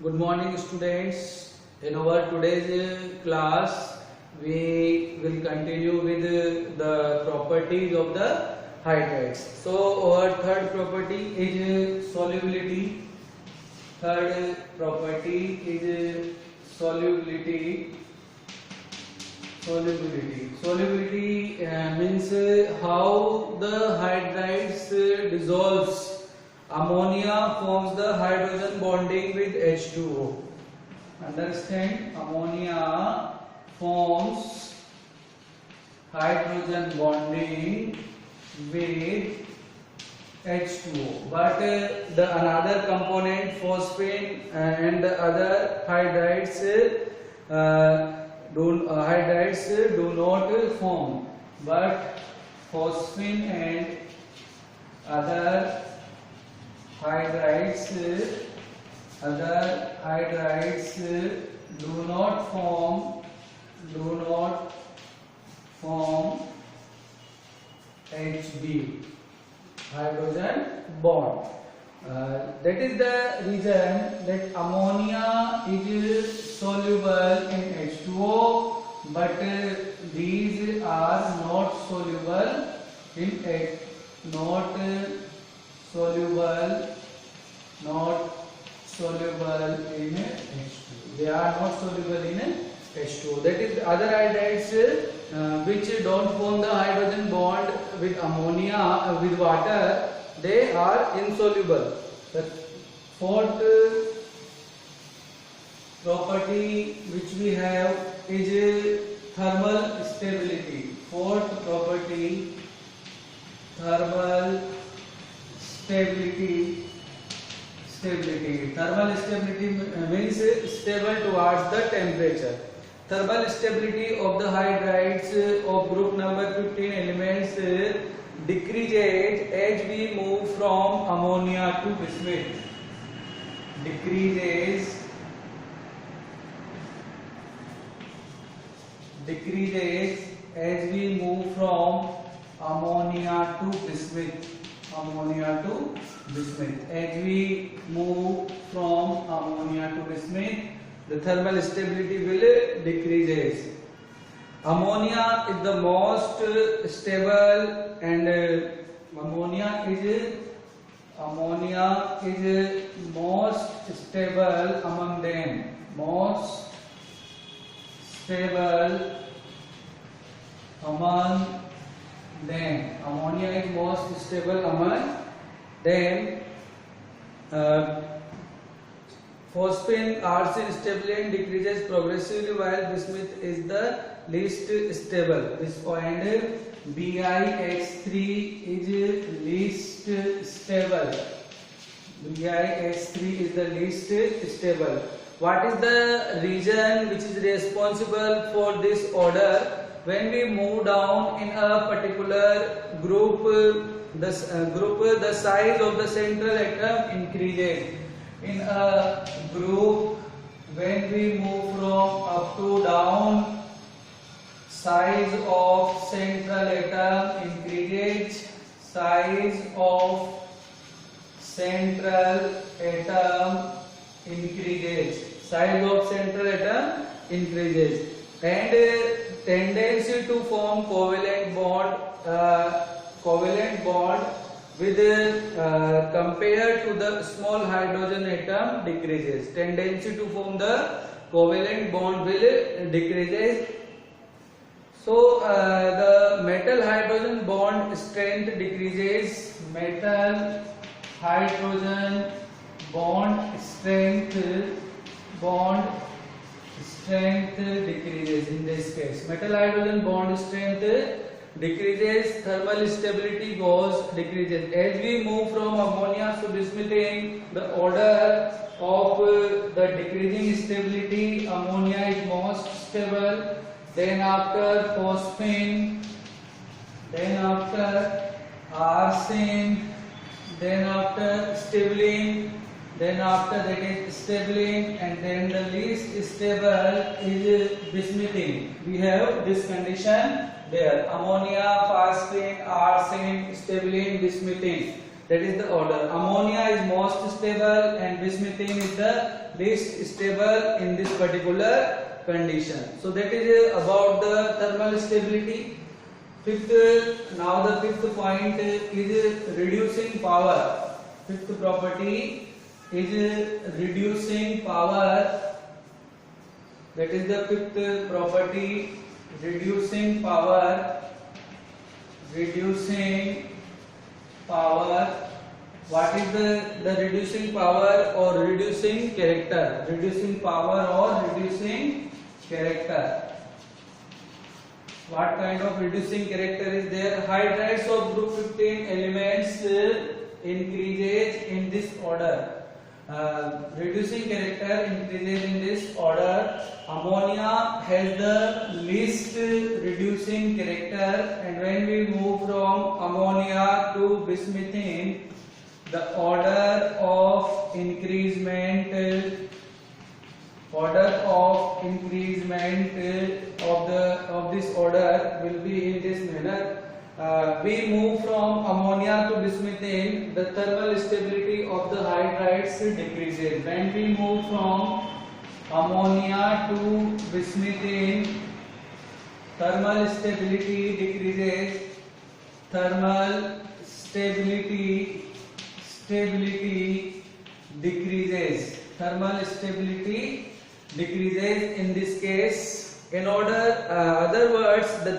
Good morning, students. In our today's class, we will continue with the properties of the hydrates. So, our third property is solubility. Third property is solubility. Solubility means how the hydrides dissolves. Ammonia forms the hydrogen bonding with H2O. Understand? Ammonia forms hydrogen bonding with H2O. But the another component, phosphine and the other hydrides, do not form. But phosphine and other hydrides do not form HB, hydrogen bond. That is the reason that ammonia is soluble in H2O, but these are not soluble in H2O. They are not soluble in H2O. That is, other hydrides which don't form the hydrogen bond with ammonia with water, they are insoluble. The fourth property which we have is thermal stability. Fourth property, thermal stability. Thermal stability means stable towards the temperature. Thermal stability of the hydrides of group number 15 elements decreases as we move from ammonia to bismuth. Decreases as we move from ammonia to bismuth. As we move from ammonia to bismuth, the thermal stability will decreases. Ammonia is the most stable, and ammonia is most stable among them. Most stable among them. Ammonia is most stable among them. Phosphine arsine stability decreases progressively while bismuth is the least stable. This point BiH3 is least stable. BiH3 is the least stable. What is the reason which is responsible for this order? When we move down in a particular group, the size of the central atom increases. In a group, when we move from up to down, size of central atom increases. Size of central atom increases. And tendency to form covalent bond with compared to the small hydrogen atom decreases. Tendency to form the covalent bond will decreases. So the metal hydrogen bond strength decreases. Metal hydrogen bond strength decreases in this case. Metal hydrogen bond strength decreases, thermal stability decreases. As we move from ammonia to bismuth, the order of the decreasing stability, ammonia is most stable, then after phosphine, then after arsine, then after stabiline, then after that is stabiline, and then the least stable is bismuthine. We have this condition there: ammonia, phosphine, arsine, stabiline, bismuthine. That is the order. Ammonia is most stable and bismuthine is the least stable in this particular condition. So that is about the thermal stability. Now the fifth point is reducing power. Fifth property is reducing power. That is the fifth property, reducing power. Reducing power. What is the reducing power or reducing character? Reducing power or reducing character. What kind of reducing character is there? Hydrides of group 15 elements increases in this order. Reducing character increases in this order. Ammonia has the least reducing character, and when we move from ammonia to bismuthine, the order of increasement of this order will be in this manner. We move from ammonia to bismuthine, the thermal stability of the hydrides decreases. When we move from ammonia to bismuthine, thermal stability decreases. Thermal stability decreases. Thermal stability decreases in this case. In other words, the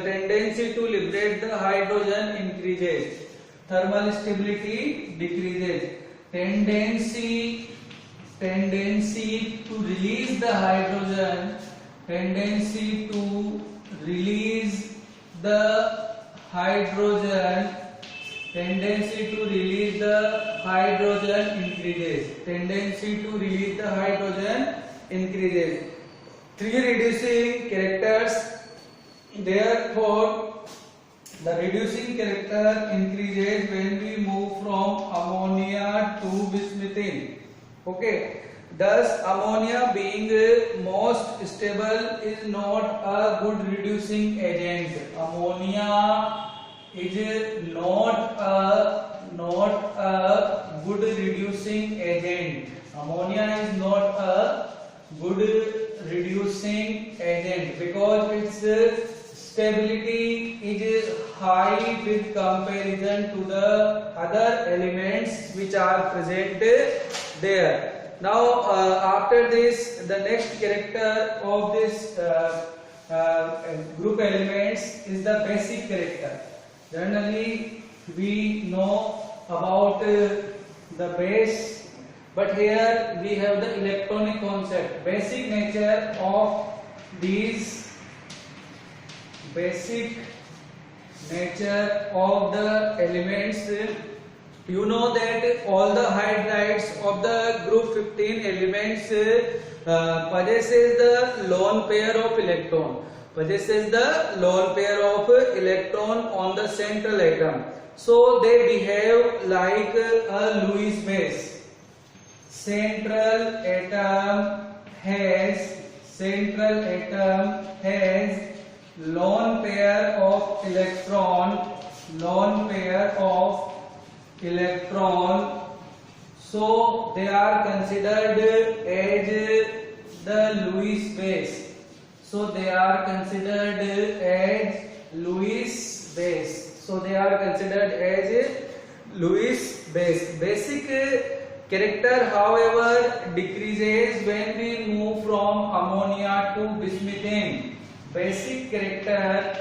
tendency to liberate the hydrogen increases. Thermal stability decreases. Tendency to release the hydrogen. Tendency to release the hydrogen. Tendency to release the hydrogen increases. Tendency to release the hydrogen increases. Three reducing characters. Therefore, the reducing character increases when we move from ammonia to bismuthine. Okay. Thus, ammonia being most stable is not a good reducing agent. Ammonia is not a good reducing agent. Ammonia is not a good reducing agent because its stability is high with comparison to the other elements which are present there. Now after this, the next character of this group elements is the basic character. Generally we know about the base, but here we have the electronic concept. Basic nature of these, basic nature of the elements. You know that all the hydrides of the group 15 elements possesses the lone pair of electron. Possesses the lone pair of electron on the central atom. So they behave like a Lewis base. Central atom has lone pair of electron. So they are considered as the Lewis base. So they are considered as Lewis base. Basic character, however, decreases when we move from ammonia to bismuthine. Basic character